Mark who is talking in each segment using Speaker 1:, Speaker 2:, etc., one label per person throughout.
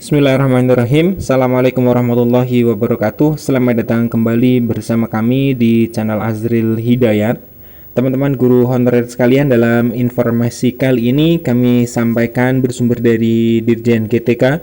Speaker 1: Bismillahirrahmanirrahim. Assalamualaikum warahmatullahi wabarakatuh. Selamat datang kembali bersama kami di channel Azril Hidayat. Teman-teman guru honorer sekalian, dalam informasi kali ini kami sampaikan bersumber dari Dirjen GTK,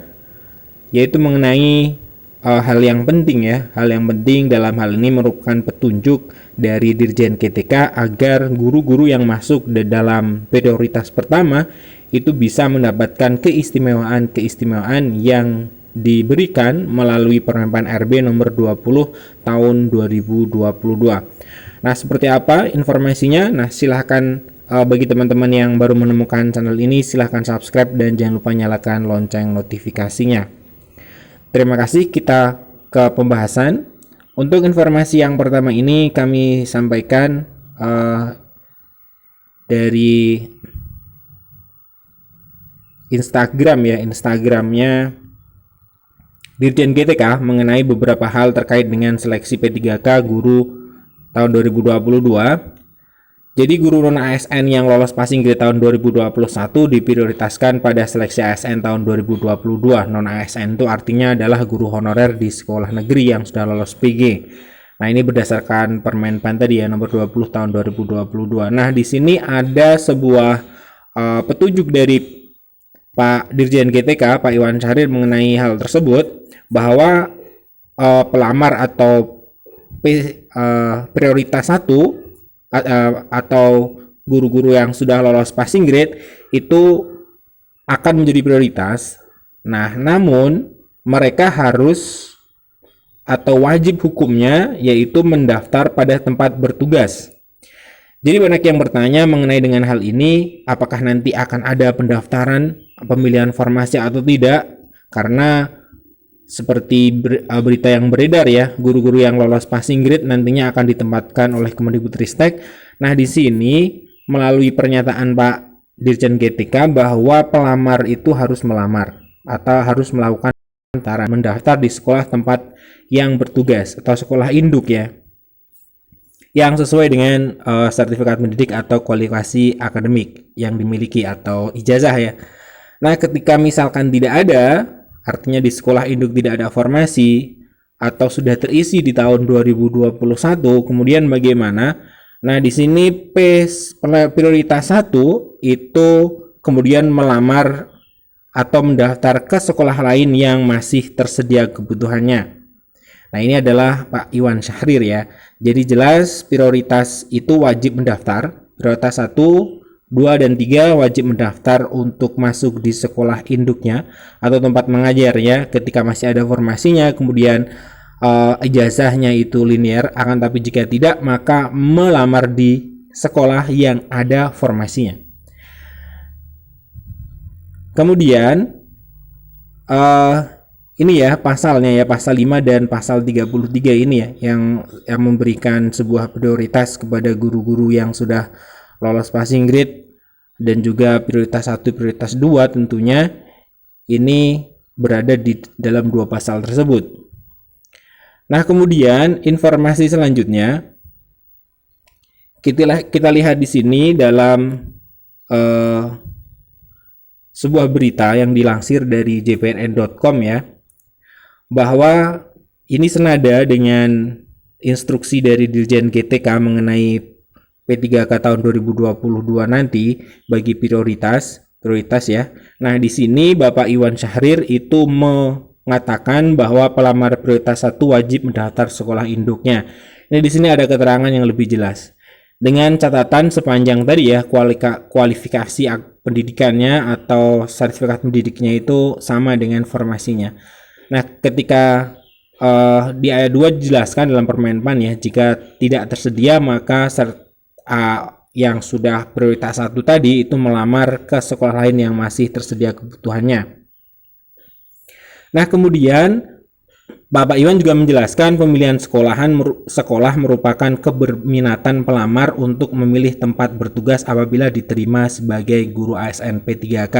Speaker 1: yaitu mengenai hal yang penting ya. Hal yang penting dalam hal ini merupakan petunjuk dari Dirjen GTK agar guru-guru yang masuk dalam prioritas pertama itu bisa mendapatkan keistimewaan-keistimewaan yang diberikan melalui Permen RB nomor 20 tahun 2022. Nah, seperti apa informasinya? Nah, silahkan bagi teman-teman yang baru menemukan channel ini, silahkan subscribe dan jangan lupa nyalakan lonceng notifikasinya. Terima kasih, kita ke pembahasan. Untuk informasi yang pertama ini kami sampaikan dari Instagramnya Dirjen GTK mengenai beberapa hal terkait dengan seleksi P3K guru tahun 2022. Jadi guru non ASN yang lolos passing grade tahun 2021 diprioritaskan pada seleksi ASN tahun 2022. Non ASN itu artinya adalah guru honorer di sekolah negeri yang sudah lolos PG. Nah, ini berdasarkan Permen tadi ya, nomor 20 tahun 2022. Nah, di sini ada sebuah petunjuk dari Pak Dirjen GTK, Pak Iwan Syahrir, mengenai hal tersebut, bahwa pelamar atau prioritas 1 atau guru-guru yang sudah lolos passing grade itu akan menjadi prioritas. Nah, namun mereka harus atau wajib hukumnya yaitu mendaftar pada tempat bertugas. Jadi banyak yang bertanya mengenai dengan hal ini, apakah nanti akan ada pendaftaran pemilihan formasi atau tidak, karena seperti berita yang beredar ya, guru-guru yang lolos passing grade nantinya akan ditempatkan oleh Kemendikbudristek. Nah, di sini melalui pernyataan Pak Dirjen GTK bahwa pelamar itu harus melamar atau harus melakukan mendaftar di sekolah tempat yang bertugas atau sekolah induk ya, yang sesuai dengan sertifikat mendidik atau kualifikasi akademik yang dimiliki atau ijazah ya. Nah, ketika misalkan tidak ada, artinya di sekolah induk tidak ada formasi atau sudah terisi di tahun 2021, kemudian bagaimana? Nah, di sini prioritas 1 itu kemudian melamar atau mendaftar ke sekolah lain yang masih tersedia kebutuhannya. Nah, ini adalah Pak Iwan Syahrir ya. Jadi jelas prioritas itu wajib mendaftar. Prioritas 1, 2, dan 3 wajib mendaftar untuk masuk di sekolah induknya atau tempat mengajarnya ketika masih ada formasinya. Kemudian ijazahnya itu linear, akan tapi jika tidak maka melamar di sekolah yang ada formasinya. Kemudian ini ya pasalnya ya, pasal 5 dan pasal 33 ini ya yang memberikan sebuah prioritas kepada guru-guru yang sudah lolos passing grade dan juga prioritas 1, prioritas 2 tentunya ini berada di dalam 2 pasal tersebut. Nah, kemudian informasi selanjutnya kita lihat di sini dalam sebuah berita yang dilansir dari jpnn.com ya, bahwa ini senada dengan instruksi dari Dirjen GTK mengenai P3K tahun 2022 nanti bagi prioritas ya. Nah, di sini Bapak Iwan Syahrir itu mengatakan bahwa pelamar prioritas 1 wajib mendaftar sekolah induknya. Ini di sini ada keterangan yang lebih jelas. Dengan catatan sepanjang tadi ya, kualifikasi pendidikannya atau sertifikat pendidiknya itu sama dengan formasinya. Nah, ketika di ayat 2 dijelaskan dalam Permenpan ya, jika tidak tersedia maka yang sudah prioritas 1 tadi itu melamar ke sekolah lain yang masih tersedia kebutuhannya. Nah, kemudian Bapak Iwan juga menjelaskan pemilihan sekolah merupakan keberminatan pelamar untuk memilih tempat bertugas apabila diterima sebagai guru ASN P3K.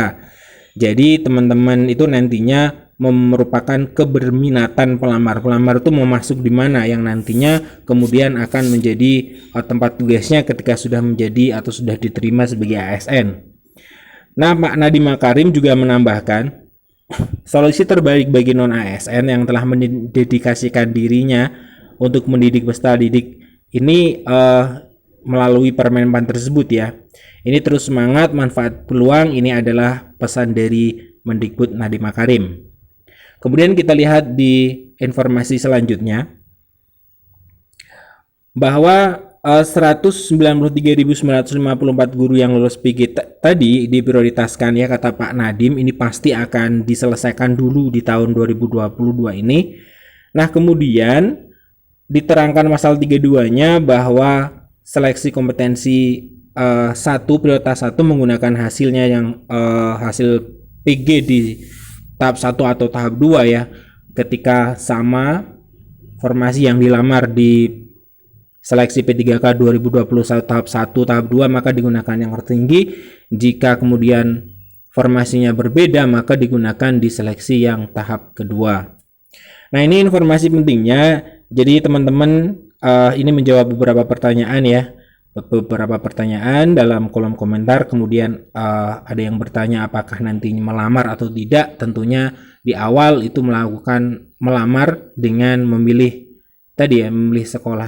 Speaker 1: Jadi teman-teman itu nantinya merupakan keberminatan pelamar. Pelamar itu mau masuk di mana yang nantinya kemudian akan menjadi tempat tugasnya ketika sudah menjadi atau sudah diterima sebagai ASN. Nah, Pak Nadiem Makarim juga menambahkan solusi terbaik bagi non ASN yang telah mendedikasikan dirinya untuk mendidik peserta didik ini melalui Permenpan tersebut ya. Ini terus semangat, manfaat peluang, ini adalah pesan dari Mendikbud Nadiem Makarim. Kemudian kita lihat di informasi selanjutnya bahwa 193.954 guru yang lulus PG tadi diprioritaskan ya, kata Pak Nadiem, ini pasti akan diselesaikan dulu di tahun 2022 ini. Nah, kemudian diterangkan pasal 32-nya bahwa seleksi kompetensi prioritas 1 menggunakan hasilnya yang hasil PG di tahap 1 atau tahap 2 ya. Ketika sama formasi yang dilamar di seleksi P3K 2021 tahap 1, tahap 2 maka digunakan yang tertinggi. Jika kemudian formasinya berbeda maka digunakan di seleksi yang tahap kedua. Nah, ini informasi pentingnya. Jadi teman-teman ini menjawab beberapa pertanyaan ya. Beberapa pertanyaan dalam kolom komentar. Kemudian ada yang bertanya apakah nanti melamar atau tidak. Tentunya di awal itu melakukan melamar dengan memilih tadi ya, memilih sekolah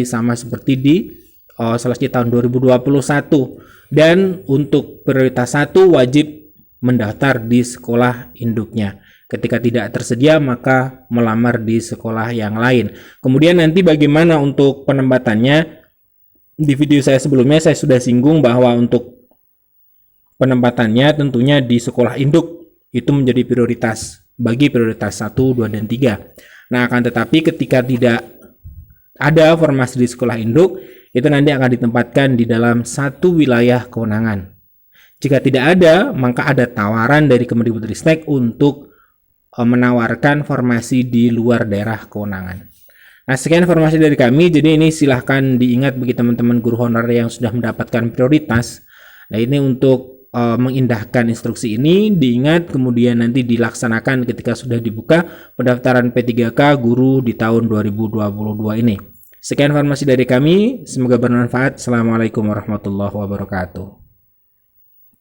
Speaker 1: sama seperti di seleksi tahun 2021. Dan untuk prioritas 1 wajib mendaftar di sekolah induknya. Ketika tidak tersedia maka melamar di sekolah yang lain. Kemudian nanti bagaimana untuk penempatannya? Di video saya sebelumnya saya sudah singgung bahwa untuk penempatannya tentunya di sekolah induk itu menjadi prioritas bagi prioritas 1, 2, dan 3. Nah, akan tetapi ketika tidak ada formasi di sekolah induk, itu nanti akan ditempatkan di dalam satu wilayah kewenangan. Jika tidak ada, maka ada tawaran dari Kemendikbudristek untuk menawarkan formasi di luar daerah kewenangan. Nah, sekian informasi dari kami. Jadi ini silahkan diingat bagi teman-teman guru honorer yang sudah mendapatkan prioritas. Nah, ini untuk mengindahkan instruksi ini diingat, kemudian nanti dilaksanakan ketika sudah dibuka pendaftaran P3K guru di tahun 2022 ini. Sekian informasi dari kami, semoga bermanfaat. Assalamualaikum warahmatullahi wabarakatuh.